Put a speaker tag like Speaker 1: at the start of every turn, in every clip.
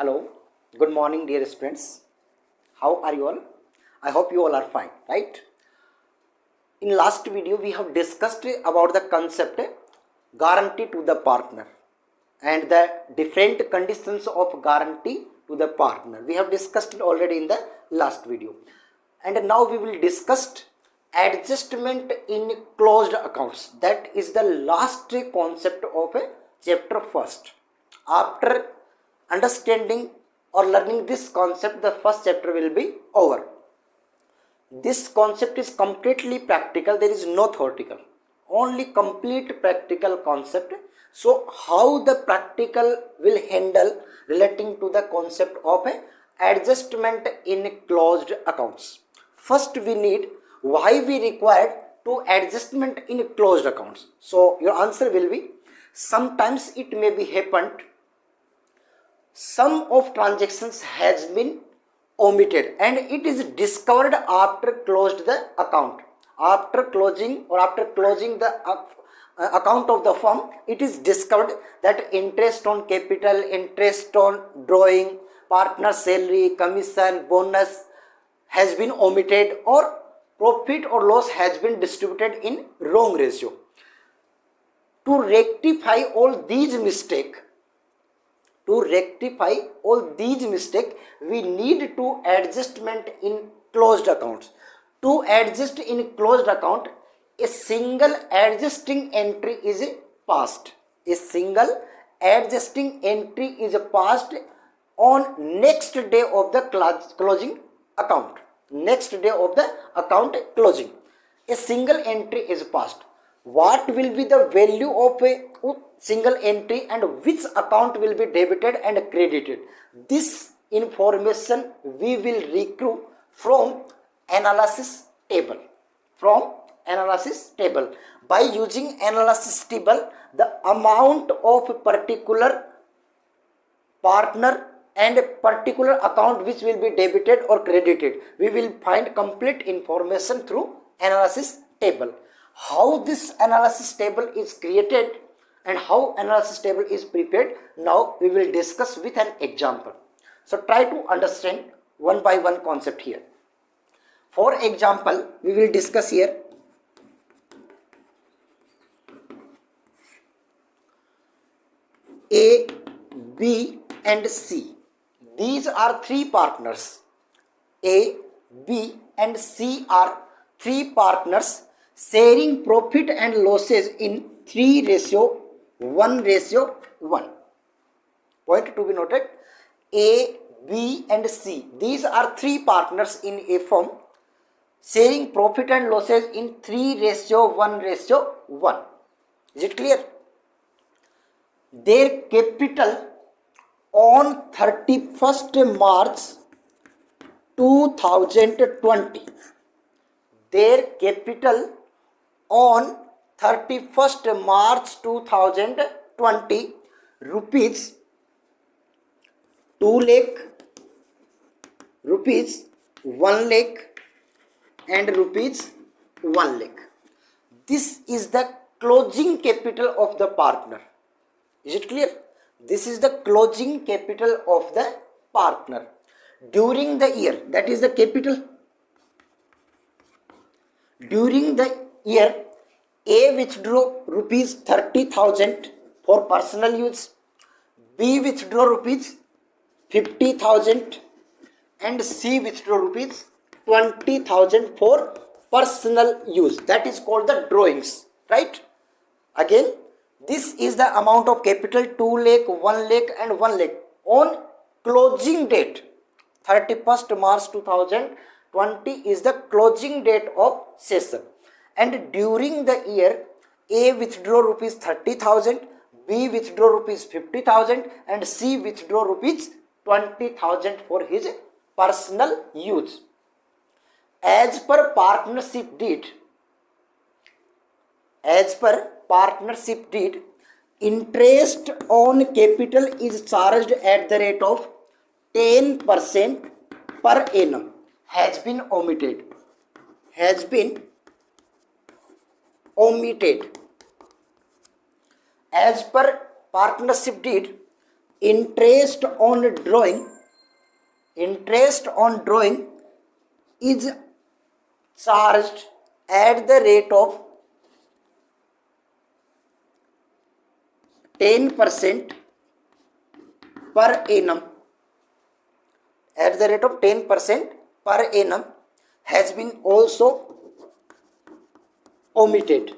Speaker 1: Hello, good morning, dear students. How are you all? I hope you all are fine, right? In last video, we have discussed about the concept guarantee to the partner and the different conditions of guarantee to the partner. We have discussed it already in the last video. And now we will discuss adjustment in closed accounts. That is the last concept of a chapter first. After understanding or learning this concept, the first chapter will be over. This concept is completely practical. There is no theoretical, only complete practical concept. So how the practical will handle relating to the concept of a adjustment in closed accounts. First we need why we required to adjustment in closed accounts. So your answer will be sometimes it may be happened sum of transactions has been omitted and it is discovered after closed the account. After closing the account of the firm, it is discovered that interest on capital, interest on drawing, partner salary, commission, bonus has been omitted, or profit or loss has been distributed in wrong ratio. To rectify all these mistakes, we need to adjustment in closed accounts. To adjust in closed account, a single adjusting entry is passed. A single adjusting entry is passed on next day of the closing account. Next day of the account closing, a single entry is passed. What will be the value of a single entry and which account will be debited and credited? This information we will recruit from analysis table. By using analysis table, the amount of a particular partner and a particular account which will be debited or credited, we will find complete information through analysis table. How this analysis table is created and how analysis table is prepared, now we will discuss with an example. So try to understand one by one concept here. For example, we will discuss here A, B and C. These are three partners. A, B and C are three partners sharing profit and losses in 3:1:1. Point to be noted. A, B and C. These are three partners in a firm sharing profit and losses in 3:1:1. Is it clear? Their capital on 31st March 2020. Their capital on 31st March 2020 rupees 2 lakh, rupees 1 lakh and rupees 1 lakh. This is the closing capital of the partner. Is it clear? This is the closing capital of the partner. During the year, that is the capital. During the year, A withdrew rupees 30,000 for personal use, B withdrew rupees 50,000 and C withdrew rupees 20,000 for personal use. That is called the drawings, right? Again, this is the amount of capital 2 lakh, 1 lakh and 1 lakh on closing date. 31st March 2020 is the closing date of session. And during the year, A withdraw rupees 30,000, B withdraw rupees 50,000 and C withdraw rupees 20,000 for his personal use. As per partnership deed, interest on capital is charged at the rate of 10% per annum. Has been omitted. As per partnership deed, interest on drawing is charged at the rate of 10% per annum, at the rate of 10% per annum has been also omitted.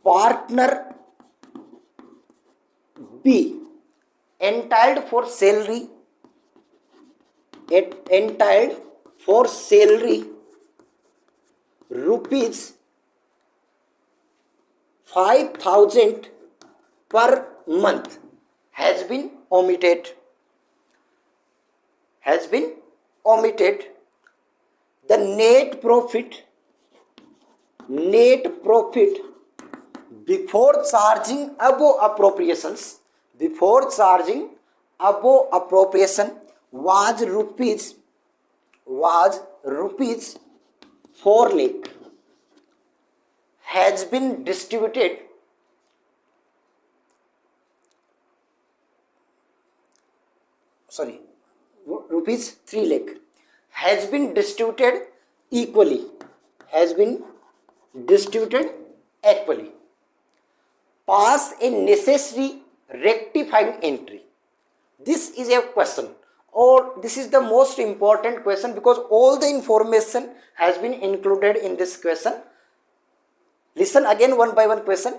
Speaker 1: Partner B entitled for salary rupees 5,000 per month has been omitted. The net profit before charging above appropriation was rupees 4 lakh, has been distributed rupees 3 lakh has been distributed equally. Pass a necessary rectifying entry. This is a question, or this is the most important question, because all the information has been included in this question. Listen again one by one question.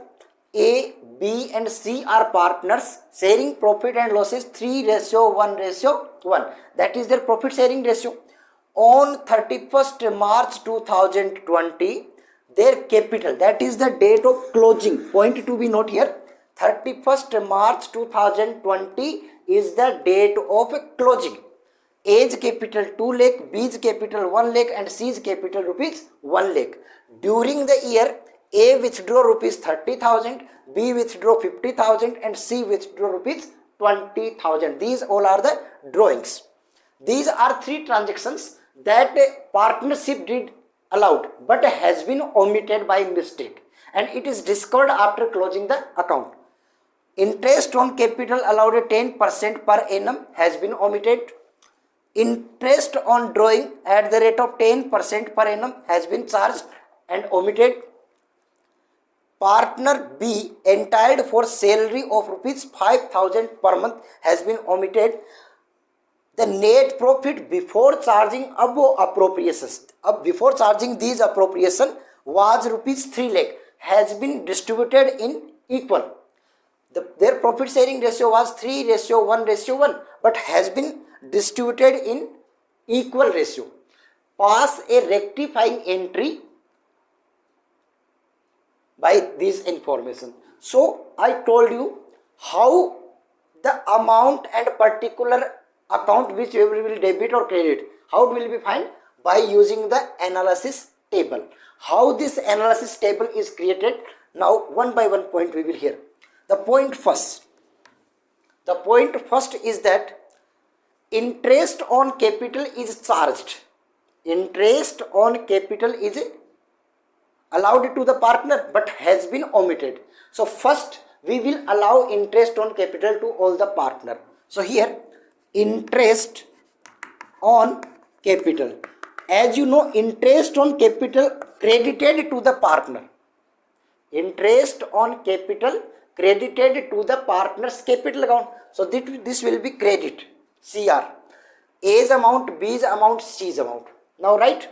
Speaker 1: A, B and C are partners sharing profit and losses 3:1:1. That is their profit sharing ratio. On 31st March 2020, their capital, that is the date of closing, point to be note here, 31st March 2020 is the date of closing. A's capital 2 lakh, B's capital 1 lakh and C's capital rupees 1 lakh. During the year, A withdraw rupees 30,000, B withdraw 50,000 and C withdraw rupees 20,000. These all are the drawings. These are three transactions that partnership did allowed but has been omitted by mistake, and it is discovered after closing the account. Interest on capital allowed at 10% per annum has been omitted. Interest on drawing at the rate of 10% per annum has been charged and omitted. Partner B entitled for salary of rupees 5,000 per month has been omitted. The net profit before charging these appropriations was rupees 3 lakh has been distributed in equal. Their profit sharing ratio was 3:1:1 but has been distributed in equal ratio. Pass a rectifying entry by this information. So I told you how the amount and particular account which we will debit or credit, how it will be found? By using the analysis table. How this analysis table is created, now one by one point we will hear. The point first is that interest on capital is charged. Interest on capital is allowed to the partner but has been omitted. So first we will allow interest on capital to all the partner. So here interest on capital, as you know, interest on capital credited to the partner. Interest on capital credited to the partner's capital account. So this will be credit, CR. A's amount, B's amount, C's amount. Now right,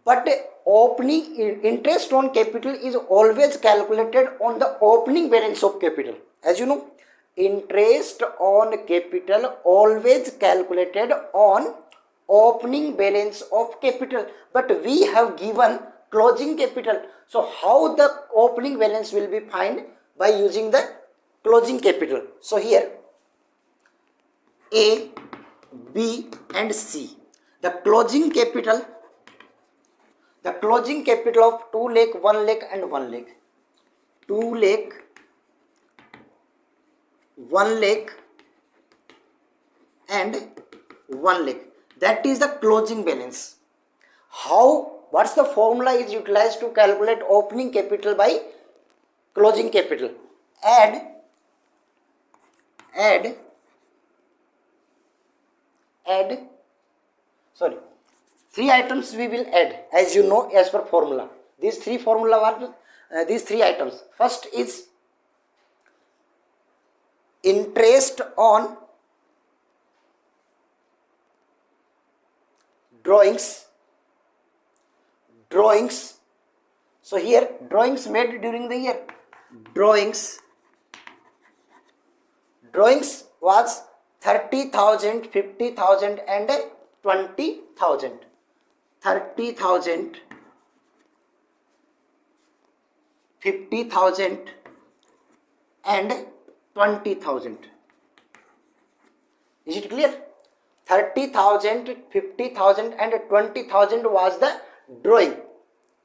Speaker 1: but opening interest on capital is always calculated on the opening balance of capital. As you know, interest on capital always calculated on opening balance of capital, but we have given closing capital. So how the opening balance will be found? By using the closing capital. So here A, B and C, the closing capital of 2 lakh, 1 lakh and 1 lakh. 2 lakh, 1 lakh and 1 lakh. That is the closing balance. How what's the formula is utilized to calculate opening capital by closing capital? Add three items we will add, as you know, as per formula. These three formula are these three items. First is interest on drawings. So here drawings made during the year. Drawings was 30,000, 50,000 and 20,000. 30,000, 50,000 and 20,000. Is it clear? 30,000, 50,000 and 20,000 was the drawing.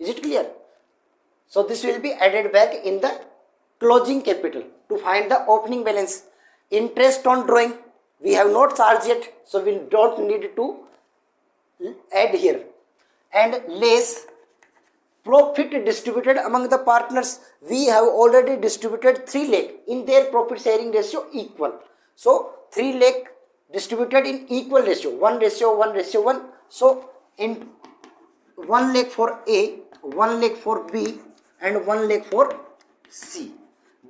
Speaker 1: Is it clear? So this will be added back in the closing capital to find the opening balance. Interest on drawing we have not charged yet, so we don't need to add here. And less profit distributed among the partners. We have already distributed 3 lakh in their profit sharing ratio equal. So 3 lakh distributed in equal ratio, 1:1:1. So in 1 lakh for A, 1 lakh for B and 1 lakh for C.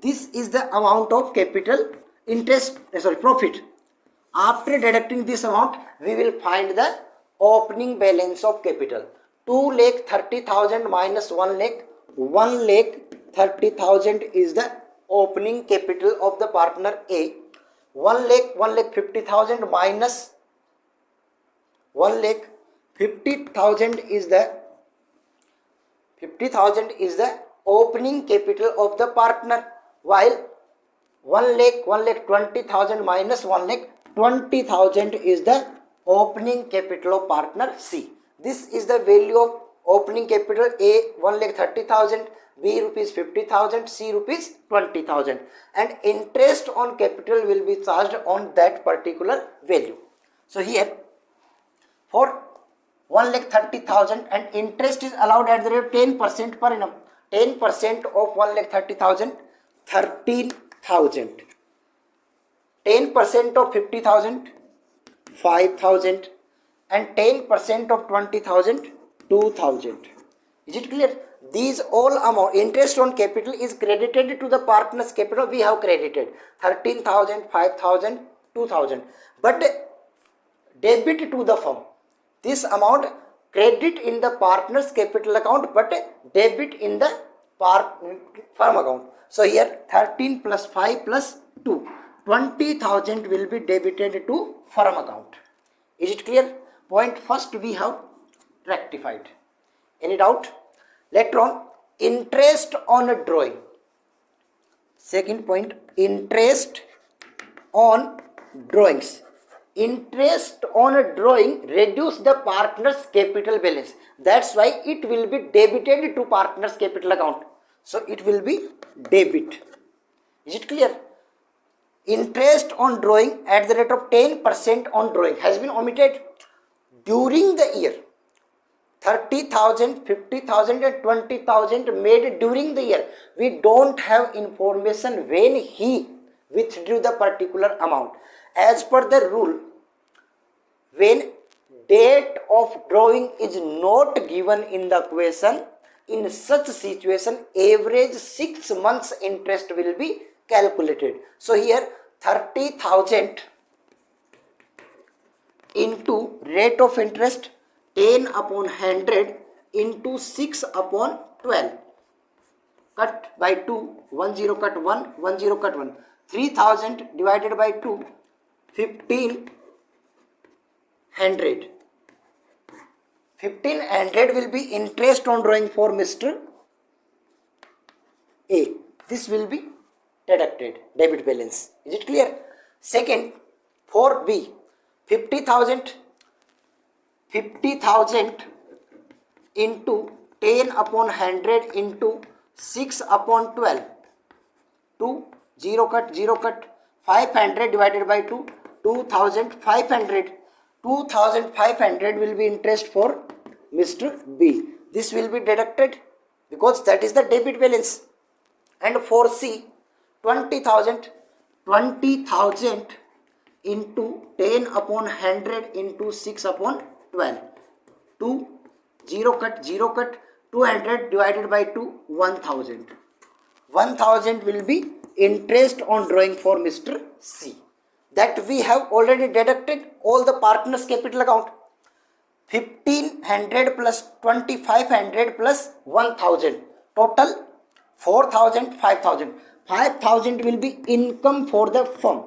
Speaker 1: This is the amount of capital profit. After deducting this amount, we will find the opening balance of capital. 2,30,000 minus 1 lakh. 1,30,000 is the opening capital of the partner A. 1,50,000 minus 1,50,000 is the opening capital of the partner, while 1,20,000 minus 1,20,000 is the opening capital of partner C. This is the value of opening capital. A 1,30,000, B rupees 50,000, C rupees 20,000, and interest on capital will be charged on that particular value. So here for 1,30,000 and interest is allowed at the rate 10% per annum. 10% of 1,30,000, 13,000. 10% of 50,000, 5,000, and 10% of 20,000, 2,000. Is it clear? These all amount interest on capital is credited to the partner's capital. We have credited 13,000, 5,000, 2,000, but debit to the firm. This amount credit in the partner's capital account, but debit in the firm account. So here 13 plus 5 plus 2, 20,000 will be debited to firm account. Is it clear? Point first we have rectified. Any doubt? Later on, interest on a drawing. Second point, interest on drawings. Interest on a drawing reduce the partner's capital balance. That's why it will be debited to partner's capital account. So it will be debit. Is it clear? Interest on drawing at the rate of 10% on drawing has been omitted during the year. 30,000, 50,000 and 20,000 made during the year. We don't have information when he withdrew the particular amount. As per the rule, when date of drawing is not given in the question, in such situation, average 6 months interest will be calculated. So here 30,000 into rate of interest 10 upon 100 into 6 upon 12. Cut by 2, 1 0 cut 1, 1 0 cut 1. 3,000 divided by 2, 1,500. 1,500 will be interest on drawing for Mr. A. This will be deducted, debit balance. Is it clear? Second, for B, 50,000 into 10 upon 100 into 6 upon 12. 2, 0 cut, 0 cut. 500 divided by 2, 2,500. 2,500 will be interest for Mr. B. this will be deducted because that is the debit balance. And for C, 20,000 into 10 upon 100 into 6 upon 12. 2, 0 cut, 200 divided by 2, 1000. 1000 will be interest on drawing for Mr. C. That we have already deducted all the partners' capital account. 1500 plus 2500 plus 1000. Total 4000, 5000. 5000 will be income for the firm.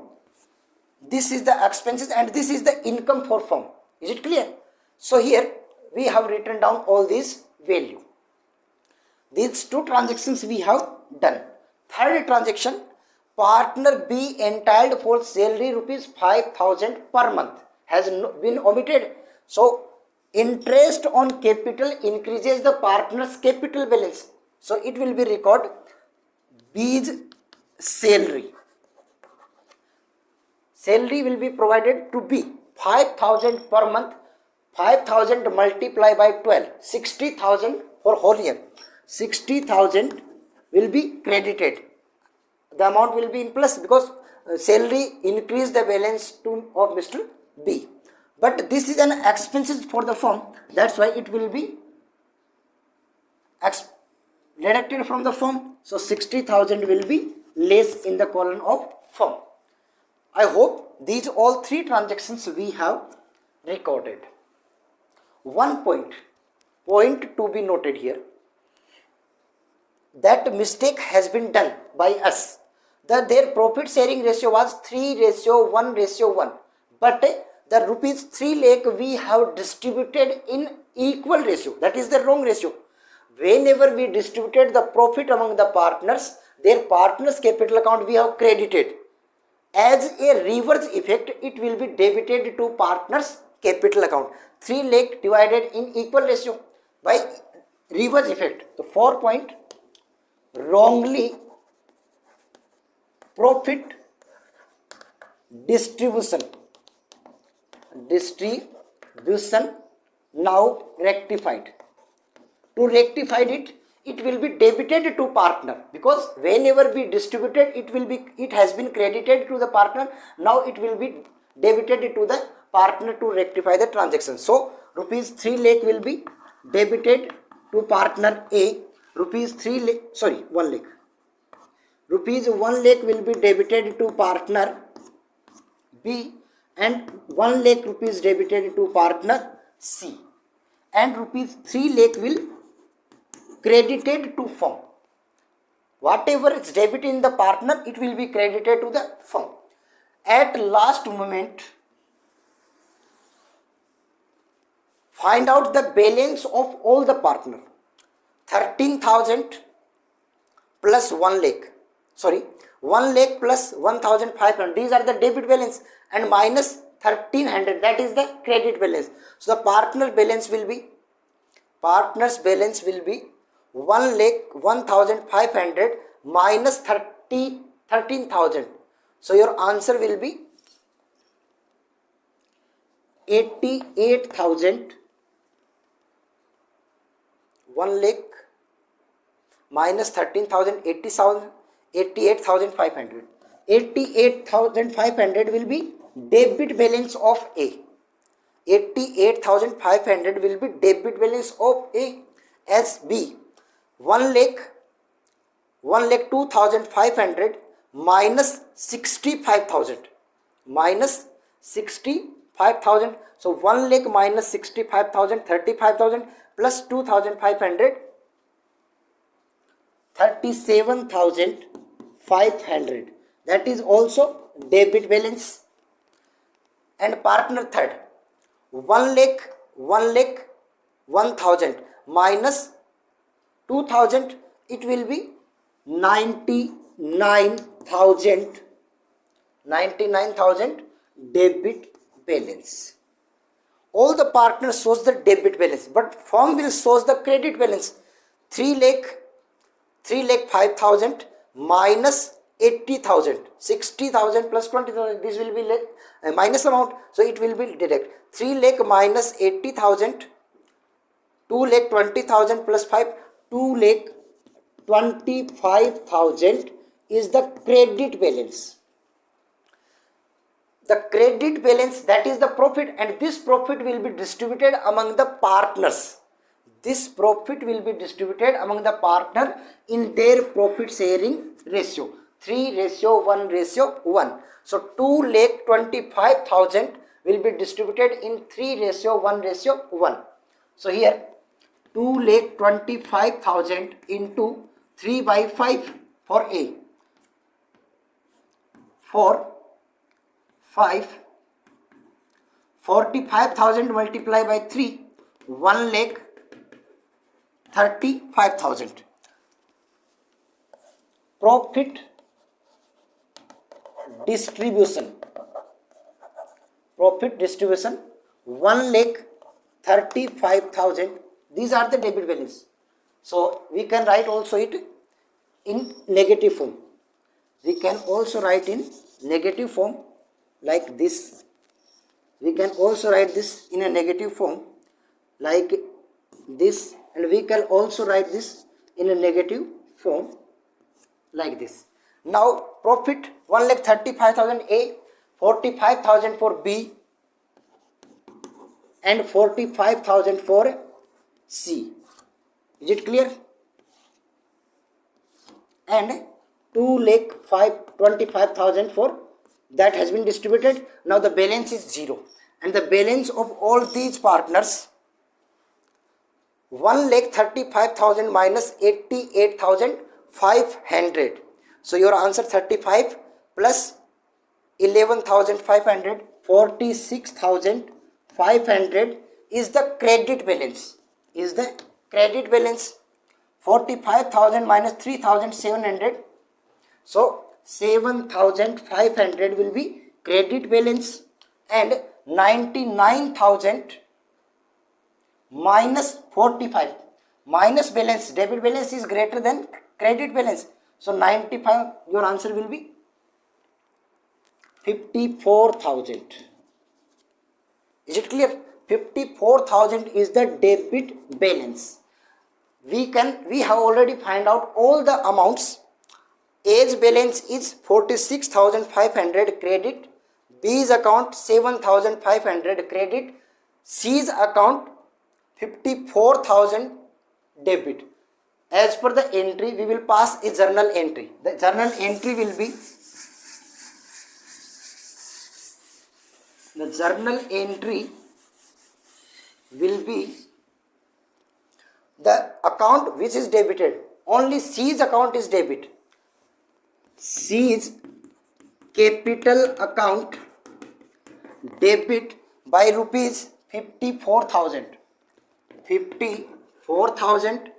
Speaker 1: This is the expenses and this is the income for firm. Is it clear? So here we have written down all these value. These two transactions we have done. Third transaction, partner B entitled for salary rupees 5000 per month has been omitted. So interest on capital increases the partner's capital balance. So it will be recorded B's salary. Salary will be provided to B 5000 per month. 5000 multiplied by 12, 60,000 for whole year. 60,000 will be credited. The amount will be in plus because salary increased the balance of Mr. B. But this is an expenses for the firm. That's why it will be deducted from the firm. So 60,000 will be less in the column of firm. I hope these all three transactions we have recorded. One point to be noted here, that mistake has been done by us. Their profit sharing ratio was 3:1:1, but the rupees 3 lakh we have distributed in equal ratio. That is the wrong ratio. Whenever we distributed the profit among the partners, their partners' capital account we have credited. As a reverse effect, it will be debited to partners' capital account. 3 lakh divided in equal ratio by reverse effect. The 4 point, wrongly profit distribution now rectified. To rectify it, it will be debited to partner because whenever we distributed, it has been credited to the partner. Now it will be debited to the partner to rectify the transaction. So rupees 3 lakh will be debited to partner A. Rupees 1 lakh. Rupees 1 lakh will be debited to partner B, and 1 lakh rupees debited to partner C, and rupees 3 lakh will credited to firm. Whatever is debited in the partner, it will be credited to the firm. At last moment, find out the balance of all the partner. 13,000 plus 1 lakh. 1 lakh plus 1,500. These are the debit balance, and minus 1,300. That is the credit balance. So the partner's balance will be 1 lakh 1,500 minus 13,000. So your answer will be 88,000. 1 lakh minus 13,000, 88,500. 88,500 will be debit balance of A. 88,500 will be debit balance of A. As B, 1 lakh 2,500 minus 65,000. Minus 65,000. So 1 lakh minus 65,000, 35,000 plus 2,500, 37,500. That is also debit balance. And partner third, 1 lakh 1,000 minus 2,000, it will be 99,000 debit balance. All the partners shows the debit balance, but firm will shows the credit balance. 3 lakh 5,000 minus 80,000, 60,000 plus 20,000. This will be minus amount, so it will be deduct. 3 lakh minus 80,000 2,20,000 plus 5, 2,25,000 is the credit balance. The credit balance, that is the profit, and this profit will be distributed among the partners. This profit will be distributed among the partner in their profit sharing ratio, 3:1:1. So 2,25,000 will be distributed in 3:1:1. So here 2,25,000 into 3 by 5 for A, for 5, 45,000 multiplied by 3, 1,35,000. Profit distribution, 1,35,000. These are the debit balance. So we can write also it in negative form. We can also write in negative form like this. We can also write this in a negative form like this, and we can also write this in a negative form like this. Now profit 1,35,000 A, 45,000 for B, and 45,000 for C. Is it clear? And 2,25,000 for that has been distributed. Now the balance is 0, and the balance of all these partners, 1,35,000 minus 88,500. So your answer 35 plus 11,500, 46,500 is the credit balance. 45,000 minus 3,700. So 7,500 will be credit balance, and 99,000 minus 45, minus balance, debit balance is greater than credit balance. So 95, your answer will be 54,000. Is it clear? 54,000 is the debit balance. We have already find out all the amounts. A's balance is 46,500 credit, B's account 7,500 credit, C's account 54,000 debit. As per the entry, we will pass a journal entry. The journal entry will be, the account which is debited. Only C's account is debit. C's capital account debit by rupees 54,000. 54,000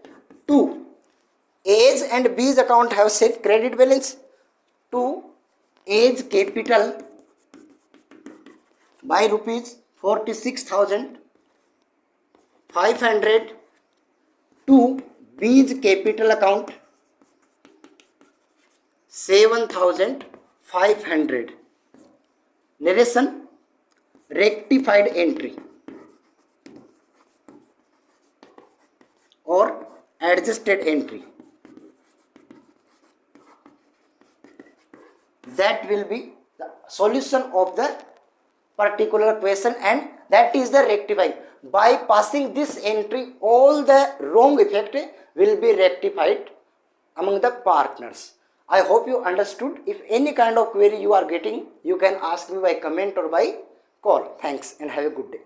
Speaker 1: to A's and B's account have set credit balance to A's capital by rupees 46,500 to B's capital account 7,500. Narration, rectified entry or adjusted entry. That will be the solution of the particular question, and that is the rectifying. By passing this entry, all the wrong effect will be rectified among the partners. I hope you understood. If any kind of query you are getting, you can ask me by comment or by call. Thanks and have a good day.